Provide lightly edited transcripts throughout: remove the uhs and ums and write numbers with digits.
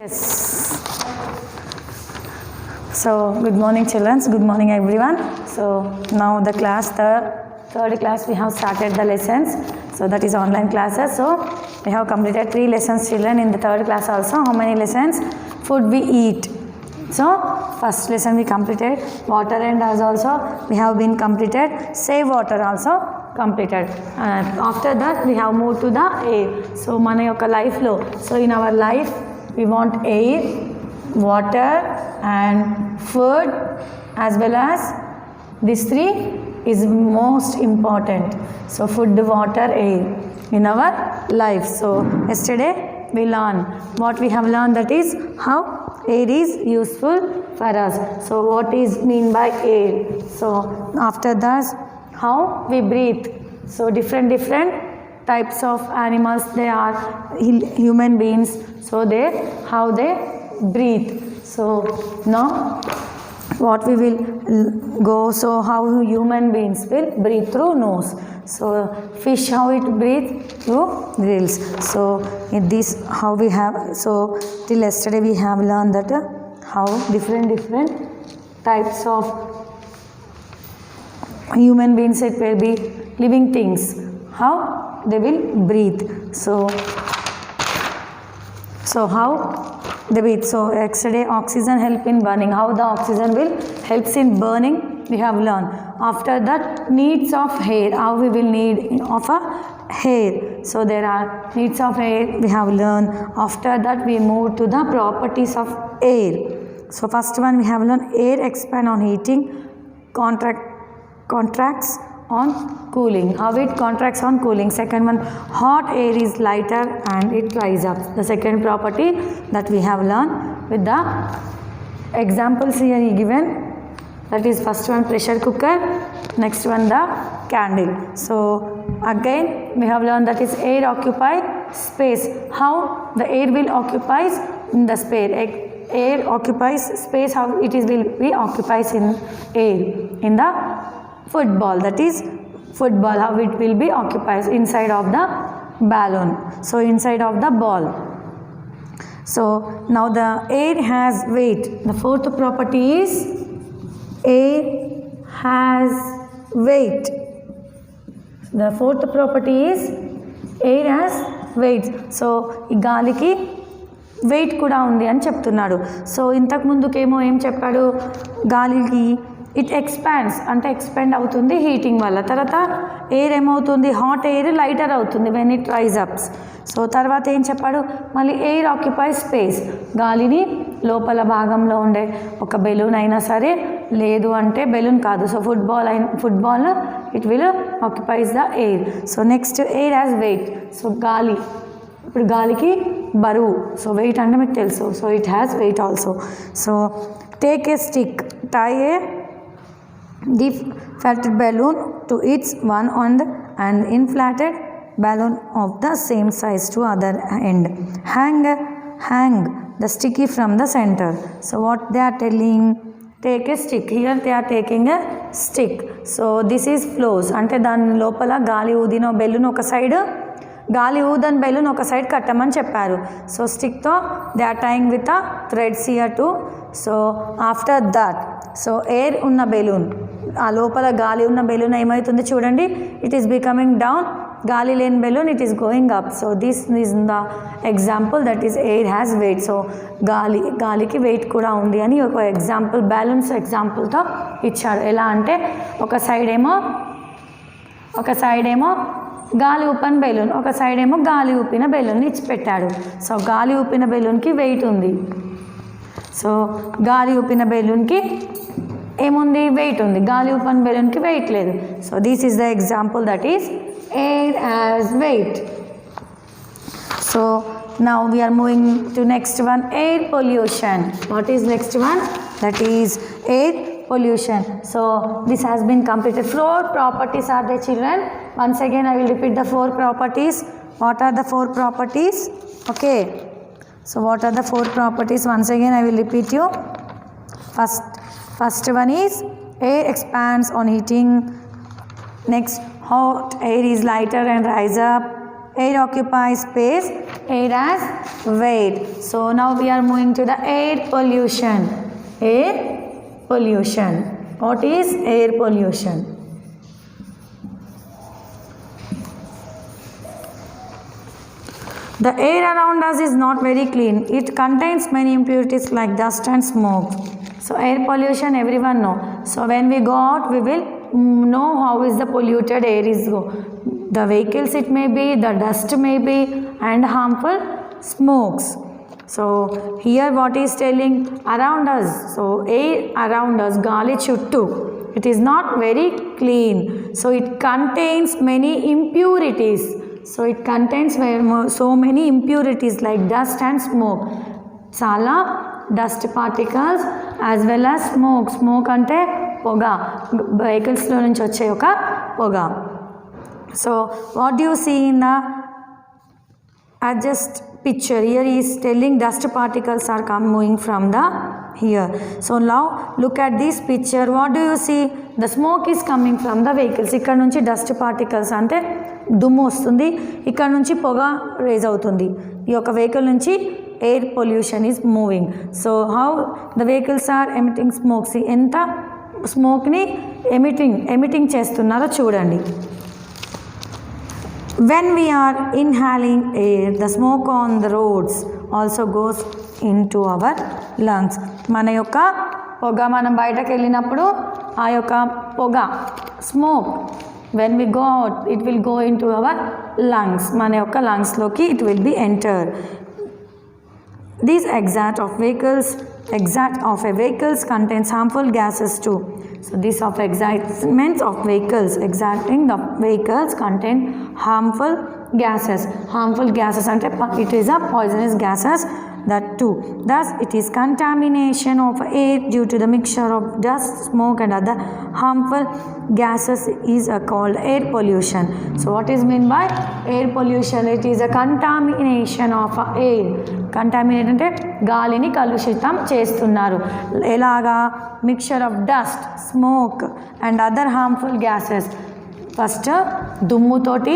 Yes. So, good morning, children. Good morning, everyone. So, now the third class, we have started the lessons. So, that is online classes. So, we have completed 3 lessons, children, in the third class also. How many lessons? Food we eat. So, first lesson we completed. Water and as also we have been completed. Save water also completed. After that, we have moved to the air. So, mana yoka life lo. So, in our life, we want air, water and food, as well as these 3 is most important. So food, water, air in our life. So yesterday we learned what we have learned, that is how air is useful for us. So what is mean by air? So after that, how we breathe. So different types of animals, they are human beings, so how they breathe. So now what we will go, so how human beings will breathe through nose. So fish, how it breathe through gills. So in this, how we have, so till yesterday we have learned that how different types of human beings, it will be living things, how they will breathe. So how they breathe. So yesterday oxygen help in burning. How the oxygen will helps in burning, we have learned. After that, needs of air. How we will need of a air. So there are needs of air, we have learned. After that, we move to the properties of air. So first one we have learned, air expand on heating, contracts on cooling. How it contracts on cooling. Second one, hot air is lighter and it rise up. The second property that we have learned with the examples here given. That is first one, pressure cooker. Next one, the candle. So again we have learned that is air occupy space. How the air will occupies in the space. Air occupies space. How it is will be occupies in air. In the football, that is football, how it will be occupies inside of the balloon. So inside of the ball. So now the air has weight. The fourth property is air has weight. The fourth property is air has weight. So ఈ గాలికి weight కూడా ఉంది అని చెప్తున్నాడు. So ఇంతకు ముందుకేమో ఏం చెప్పాడు, గాలికి ఇట్ ఎక్స్పాండ్స్ అంటే ఎక్స్పాండ్ అవుతుంది హీటింగ్ వల్ల. తర్వాత ఎయిర్ ఏమవుతుంది, హాట్ ఎయిర్ లైటర్ అవుతుంది when it rise ups. So తర్వాత ఏం చెప్పాడు, మళ్ళీ ఎయిర్ ఆక్యుపై స్పేస్. గాలిని లోపల భాగంలో ఉండే ఒక బెలూన్ అయినా సరే, లేదు అంటే బెలూన్ కాదు, so football it will occupies the air. So next air has weight. So గాలి, ఇప్పుడు గాలికి బరువు. సో వెయిట్ అంటే మీకు తెలుసు. So it has weight also. So take a stick, tie a deflated balloon to its one end and inflated balloon of the same size to other end. Hang the sticky from the center. So what they are telling, take a stick. Here they are taking a stick. So this is flows. అంటే దాని లోపల గాలి ఊదిన balloon ఒక side, గాలి ఊదని balloon ఒక side కట్టమని చెప్పారు. So స్టిక్తో they are tying with a threads here too. So after that, so air ఉన్న బెలూన్, ఆ లోపల గాలి ఉన్న బెలూన్ ఏమవుతుంది చూడండి, ఇట్ ఈస్ బికమింగ్ డౌన్. గాలి లేని balloon it is going up. So this is the example, that is air has weight. So గాలికి వెయిట్ కూడా ఉంది అని ఒక ఎగ్జాంపుల్, బ్యాలెన్స్ ఎగ్జాంపుల్తో ఇచ్చాడు. ఎలా అంటే ఒక సైడ్ ఏమో గాలి ఊపని బెలూన్, ఒక సైడ్ ఏమో గాలి ఊపిన బెలూన్ ఇచ్చి పెట్టాడు. సో గాలి ఊపిన బెలూన్కి వెయిట్ ఉంది. సో గాలి ఊపిన బెలూన్కి ఏముంది, వెయిట్ ఉంది. గాలి ఊపని బెలూన్కి వెయిట్ లేదు. So this is the example, that is air has weight. So now we are moving to next one, air pollution. What is next one? That is air pollution. So this has been completed. 4 properties are there, children. Once again I will repeat the 4 properties. What are the 4 properties? Okay, so what are the 4 properties? Once again I will repeat you. First one is air expands on heating. Next, hot air is lighter and rise up. Air occupies space air as weight. So now we are moving to the air pollution. Air pollution. What is air pollution? The air around us is not very clean. It contains many impurities like dust and smoke. So air pollution everyone know. So when we go out, we will know how is the polluted air is go. The vehicles it may be, the dust may be, and harmful smokes. So here what is telling around us. So air around us, gali chuttu, it is not very clean. So it contains many impurities. So it contains so many impurities like dust and smoke. Chala dust particles as well as smoke. Smoke ante poga, vehicles lo nunchi vache oka poga. So what do you see in the adjust picture? Here he is telling dust particles are moving from the here. So now look at this picture. What do you see? The smoke is coming from the vehicles. Ikkada nunchi dust particles ante దుమ్ము వస్తుంది, ఇక్కడ నుంచి పొగ raise అవుతుంది. ఈ యొక్క vehicle నుంచి air pollution is moving. So how the vehicles are emitting smokes, ఎంత స్మోక్ని ఎమిటింగ్ చేస్తున్నారో చూడండి. When we are inhaling air, the smoke on the roads also goes into our lungs. మన యొక్క పొగ మనం బయటకు వెళ్ళినప్పుడు ఆ యొక్క పొగ smoke when we go out, it will go into our lungs. మన యొక్క lungs లోకి it will be enter. These exhaust of a vehicles contains harmful gases too. So these of excitements of vehicles, exhausting the vehicles contain harmful gases. Harmful gases ante it is a poisonous gases that too. Thus it is contamination of air due to the mixture of dust, smoke and other harmful gases is called air pollution. So what is meant by air pollution? It is a contamination of air. Contaminate ante గాలిని కలుషితం చేస్తున్నారు. ఎలాగా? Mixture of dust, smoke and other harmful gases. First దుమ్ముతోటి,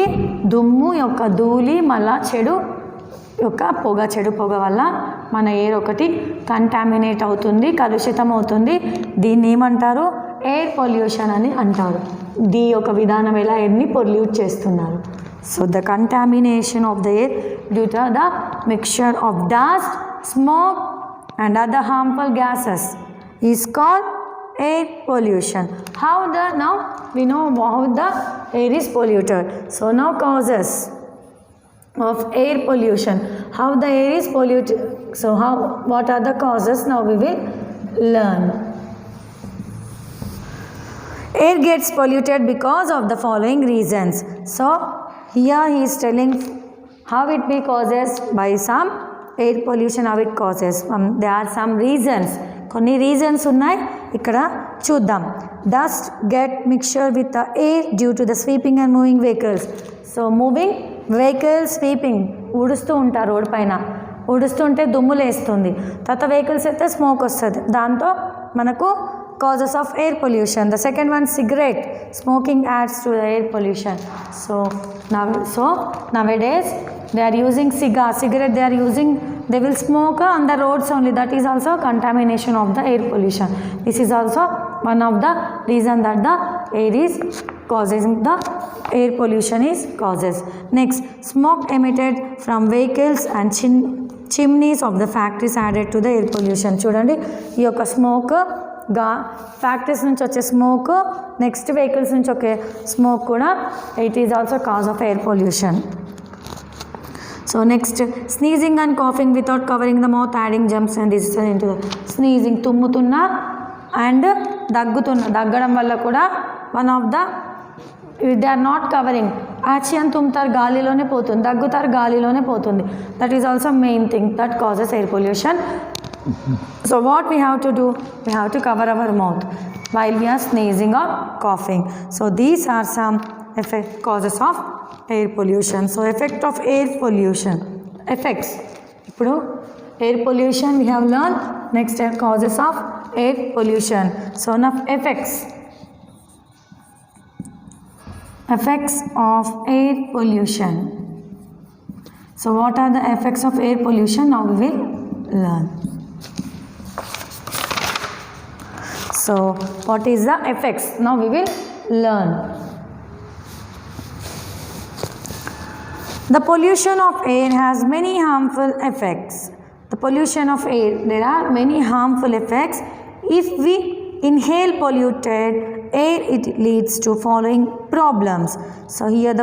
దుమ్ము యొక్క ధూళి, మళ్ళా చెడు పొగ వల్ల మన ఎయిర్ ఒకటి కంటామినేట్ అవుతుంది, కలుషితం అవుతుంది. దీన్ని ఏమంటారు? ఎయిర్ పొల్యూషన్ అని అంటారు. దీ యొక్క విధానం ఎలా ఎయిర్ని పొల్యూట్ చేస్తున్నారు. So the contamination of the air due to the mixture of dust, smoke and other harmful gases is called air pollution. Now we know how the air is polluted. So now causes of air pollution, how the air is polluted. So what are the causes? Now we will learn. Air gets polluted because of the following reasons. So here he is telling how it be causes by some air pollution, how it causes. There are some reasons. కొన్ని reasons ఉన్నాయి, ఇక్కడ చూద్దాం. Dust get mixture with the air due to the sweeping and moving vehicles. So moving vehicles sweeping, ఊడుస్తూ ఉంటారు road పైన, ఊడుస్తుంటే దుమ్ము లేస్తుంది. తర్వాత వెహికల్స్ అయితే స్మోక్ వస్తుంది, దాంతో మనకు causes of air pollution. The second one, cigarette smoking adds to the air pollution. So nowadays they are using cigarette they will smoke on the roads only. That is also contamination of the air pollution. This is also one of the reason that the air is causing the air pollution is causes. Next, smoke emitted from vehicles and chimneys of the factories added to the air pollution. చూడండి, ఈ యొక్క smoke factories నుంచి వచ్చే smoke, next vehicles నుంచి వచ్చే smoke కూడా it is also cause of air pollution. So next, sneezing and coughing without covering the mouth adding jumps and diseases into the sneezing, తుమ్ముతున్నా and దగ్గడం వల్ల కూడా one of the they are not covering. యాచి అని తుమ్ముతారు, గాలిలోనే పోతుంది, దగ్గుతారు, గాలిలోనే పోతుంది. That is also main thing that causes air pollution. So what we have to do? We have to cover our mouth while we are sneezing or coughing. So these are some causes of air pollution. So effect of air pollution. Effects. Ippudu air pollution we have learned. Next, causes of air pollution. So now effects. Effects of air pollution. So what are the effects of air pollution? Now we will learn. So what is the effects? Now we will learn. The pollution of air has many harmful effects. The pollution of air, there are many harmful effects. If we inhale polluted air, it leads to following problems. So here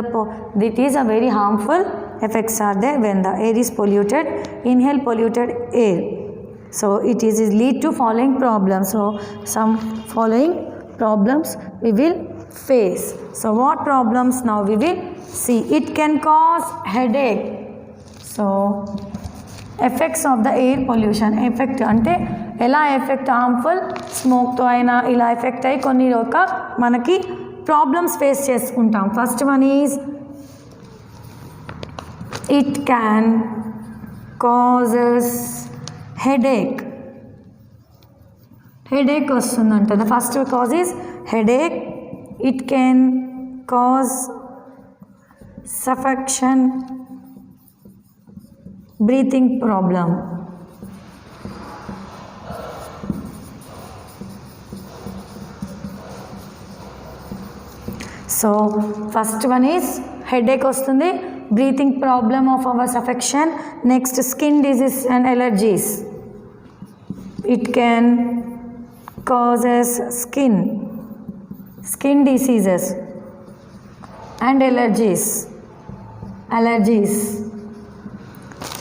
it is a very harmful effects are there when the air is polluted. Inhale polluted air, so it is lead to following problems. So some following problems we will face. So what problems now we will see? It can cause headache. So effects of the air pollution, effect ante ఎలా effect harmful స్మోక్తో అయినా ఇలా effect అయ్యి కొన్ని ఒక మనకి problems face చేసుకుంటాం. First one is it can causes headache. Headache వస్తుందంట. The first cause is headache. It can cause suffocation, breathing problem. So first one is headache వస్తుంది, breathing problem of our suffocation. Next, skin disease and allergies. It can causes skin diseases and allergies.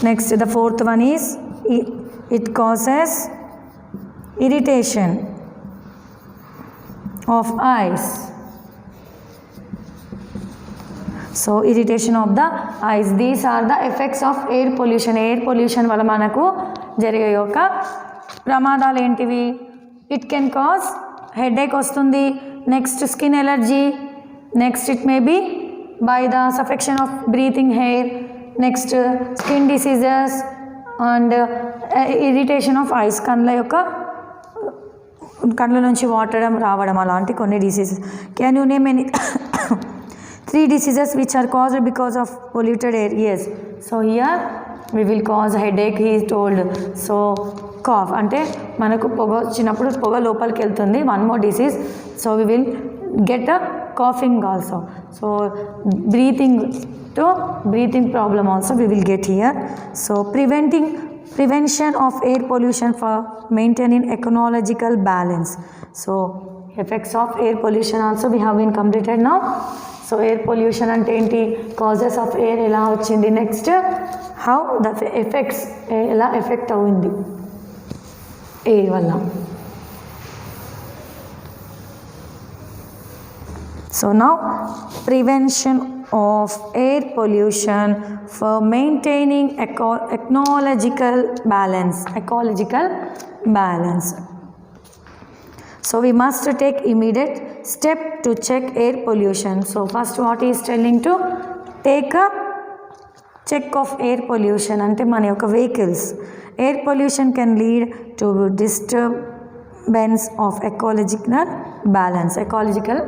Next, the fourth one is it causes irritation of eyes. So irritation of the eyes. These are the effects of air pollution. Air pollution వల్ల మనకు జరిగే యొక్క ప్రమాదాలు ఏంటివి? It can cause headache వస్తుంది. Next skin allergy. Next it may be by the suffocation of breathing air. Next skin diseases and irritation of eyes. కళ్ళ నుంచి water రావడం అలాంటి కొన్ని diseases. Can you name any 3 diseases which are caused because of polluted air? Yes. So here we will cause headache, he is told. So cough అంటే మనకు పొగ వచ్చినప్పుడు పొగ లోపలికి వెళ్తుంది. One more disease, so we will get a coughing also. So breathing problem also we will get here. So prevention of air pollution for maintaining ecological balance. So effects of air pollution also we have been completed now. So air pollution అంటే ఏంటి, causes of air ఎలా వచ్చింది, next how the effects ఎలా effect అయింది air వల్ల. So now prevention of air pollution for maintaining ecological balance. So we must take immediate step to check air pollution. So first what he is telling to take a check of air pollution ante మన యొక్క vehicles. Air pollution can lead to disturbance of ecological balance. Ecological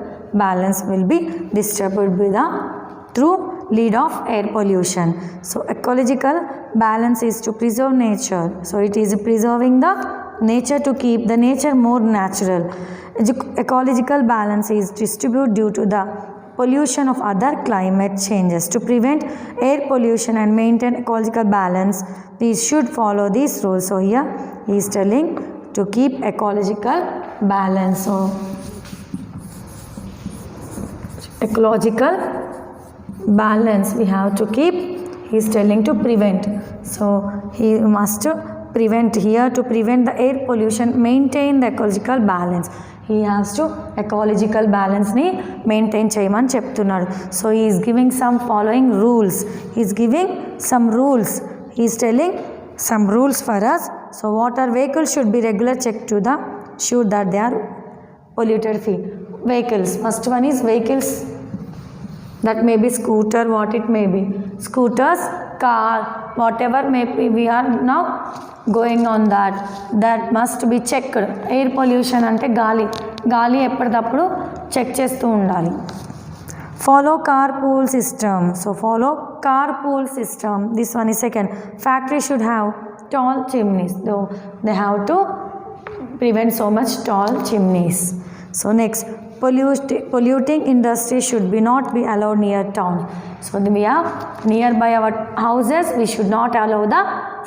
balance will be disturbed through lead of air pollution. So ecological balance is to preserve nature. So it is preserving the nature to keep the nature more natural. Ecological balance is distributed due to the pollution of other climate changes. To prevent air pollution and maintain ecological balance, we should follow these rules. So here he is telling to keep ecological balance. So ecological balance we have to keep. He is telling to prevent. So he must prevent here. To prevent the air pollution, maintain the ecological balance. He has to ecological balance ni maintain cheyamani cheptunnaru. So he is giving some following rules. He is giving some rules. He is telling some rules for us. So water vehicles should be regular checked to the sure that they are polluted free. Vehicles, first one is vehicles, that may be scooter, what it may be, scooters, car, whatever may be, we are now going on that must be checked. Air pollution ante గాలి ఎప్పటికప్పుడు check చేస్తూ ఉండాలి. Follow carpool system. So follow carpool system, this one is second. Factory should have tall chimneys, though they have to prevent so much tall chimneys. So next, polluting industry should be not be allowed near town. So we are nearby our houses, we should not allow the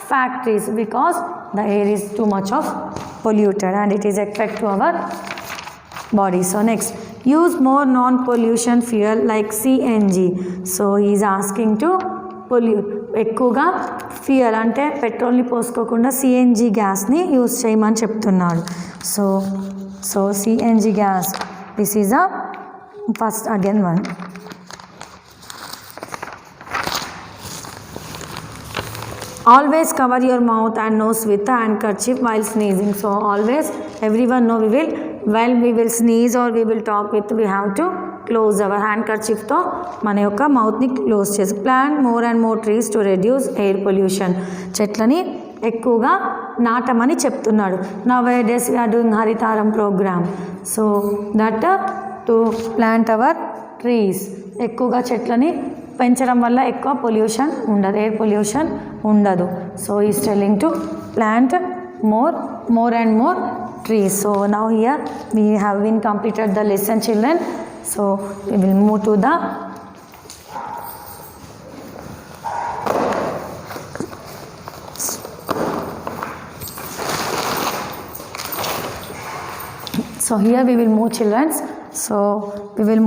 factories because the air is too much of polluted and it is affect to our body. So next, use more non-pollution fuel like CNG. So he is asking to pollute ఎక్కువగా fuel అంటే పెట్రోల్ని పోసుకోకుండా CNG గ్యాస్ని use చేయమని చెప్తున్నాడు. So CNG gas, this is a first again one. Always cover your mouth and nose with a handkerchief while sneezing. So always, everyone know while we will sneeze or we will talk with, we have to close our handkerchief తో మన యొక్క మౌత్ని close చేసి. Plant more and more trees to reduce air pollution. చెట్లని ఎక్కువగా నాటమని చెప్తున్నాడు. Nowadays we are doing Haritharam programme. So that to plant our trees. ఎక్కువగా చెట్లని పెంచడం వల్ల ఎక్కువ పొల్యూషన్ ఉండదు, ఎయిర్ పొల్యూషన్ ఉండదు. So is telling to plant more and more trees. So now here we have been completed the lesson, children. So we will move to the so here we will move, children. So we will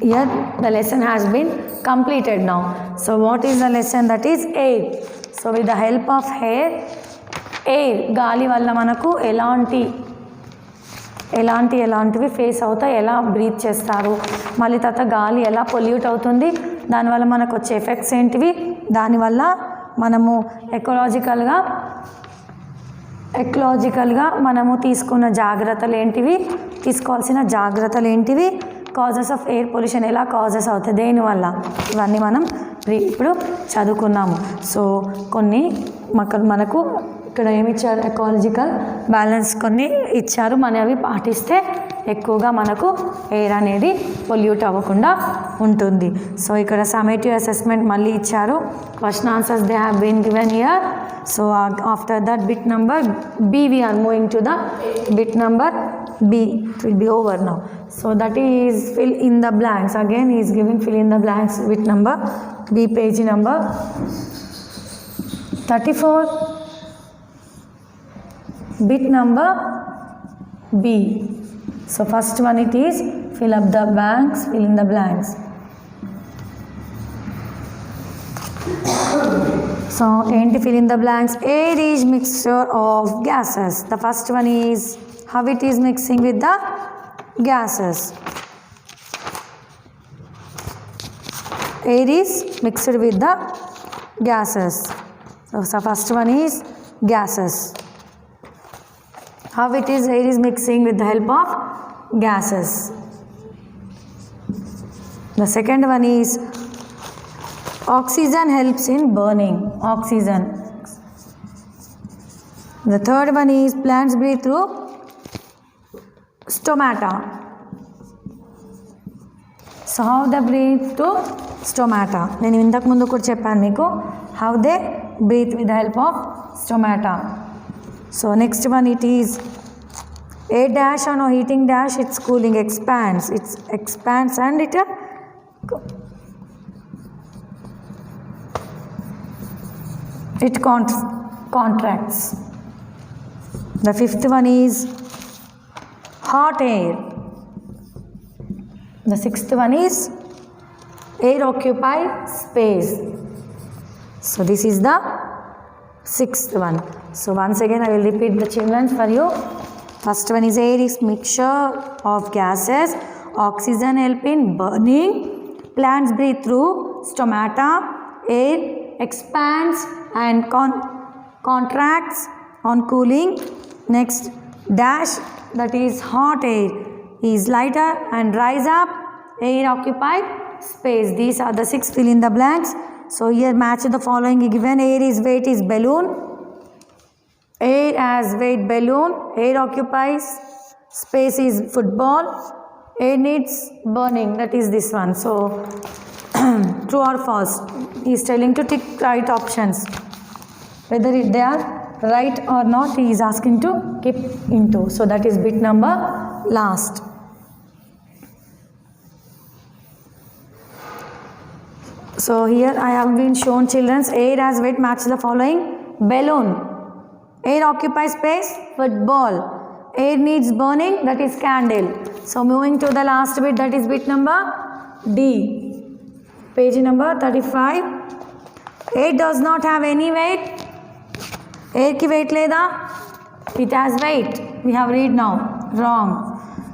here the lesson has been completed now. So what is the lesson? That is air. So with the help of air, గాలి వల్ల మనకు ఎలాంటివి face అవుతాయి, ఎలా breath చేస్తారు, మళ్ళీ తర్వాత గాలి ఎలా పొల్యూట్ అవుతుంది, దానివల్ల మనకు వచ్చే ఎఫెక్ట్స్ ఏంటివి, దానివల్ల మనము ఎకలాజికల్గా మనము తీసుకోవాల్సిన జాగ్రత్తలు ఏంటివి, కాజెస్ ఆఫ్ ఎయిర్ పొల్యూషన్ ఎలా కాజెస్ అవుతాయి, దేనివల్ల, ఇవన్నీ మనం ఇప్పుడు చదువుకున్నాము. సో కొన్ని మనకు ఇక్కడ ఏమి ఇచ్చారు, ఎకాలజికల్ బ్యాలెన్స్ కొన్ని ఇచ్చారు, మన అవి పాటిస్తే ఎక్కువగా మనకు ఎయిర్ అనేది పొల్యూట్ అవ్వకుండా ఉంటుంది. సో ఇక్కడ సమ్మేటివ్ అసెస్మెంట్ మళ్ళీ ఇచ్చారు, question answers they have been given here. So after that bit number B we are moving to the bit number B. It will be over now. So that is fill in the blanks. Again he is giving fill in the blanks, bit number B, page number 34, bit number B. So first one it is fill up the blanks, fill in the blanks. So enti fill in the blanks. Air is mixture of gases. The first one is how it is mixing with the gases. Air is mixed with the gases. So first one is gases. How it is air is mixing with the help of gases. The second one is oxygen helps in burning. Oxygen. The third one is plants breathe through stomata. So how they breathe through stomata? నేను ఇంతకు ముందు కూడా చెప్పాను మీకు, how they breathe with the help of stomata. So next one it is air dash on a heating dash, it's cooling, expands, it expands and it contracts. The fifth one is hot air. The sixth one is air occupy space. So this is the sixth one. So once again I will repeat the children for you. First one is air is mixture of gases, oxygen help in burning, plants breathe through stomata, air expands and contracts on cooling. Next dash, that is hot air is lighter and rise up, air occupy space. These are the 6 fill in the blanks. So here match the following given. Air is weight is balloon, air as weight balloon, air occupies space is football, air needs burning, that is this one. So true or false? he is telling to tick right options. Whether they are right or not, he is asking to keep into. So that is bit number last. So here I have been shown children's air as weight, match the following. Balloon. Air occupies space. Football. Air needs burning, that is candle. So moving to the last bit, that is bit number D. Page number 35. Air does not have any weight. Air ki weight leda? It has weight. We have read now. Wrong.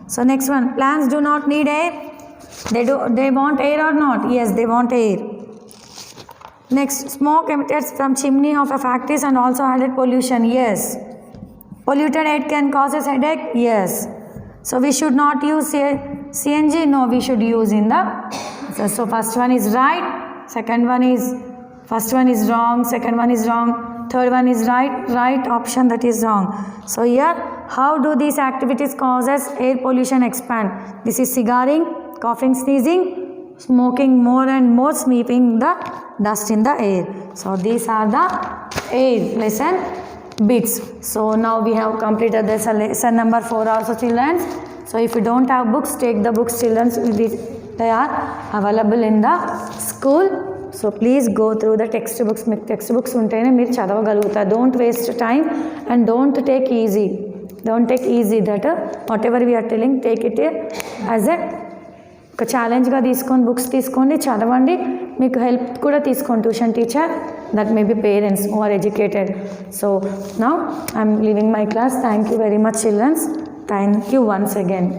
So next one. Plants do not need air. They want air or not? Yes, they want air. Next, smoke emitted from chimney of a factories and also added pollution. Yes. Polluted air can cause a headache? Yes. So we should not use CNG? No, we should use in the... So first one is right. First one is wrong. Second one is wrong. Third one is right. Right option, that is wrong. So here, how do these activities causes air pollution expand? This is cigaring, coughing, sneezing, smoking more and more, sweeping the dust in the air. So these are the air lesson bits. So now we have completed this lesson number 4 also, children. So if you don't have books, take the books, children. They are available in the school. So please go through the textbooks. Textbooks untene meer chadavagaluguta. Don't waste time and don't take easy. Don't take easy that whatever we are telling, take it as a ఒక ఛాలెంజ్గా తీసుకొని books తీసుకోండి, చదవండి. మీకు help కూడా తీసుకోండి, tuition teacher, that may be parents who are educated. So now I'm leaving my class. Thank you very much childrens. Thank you once again.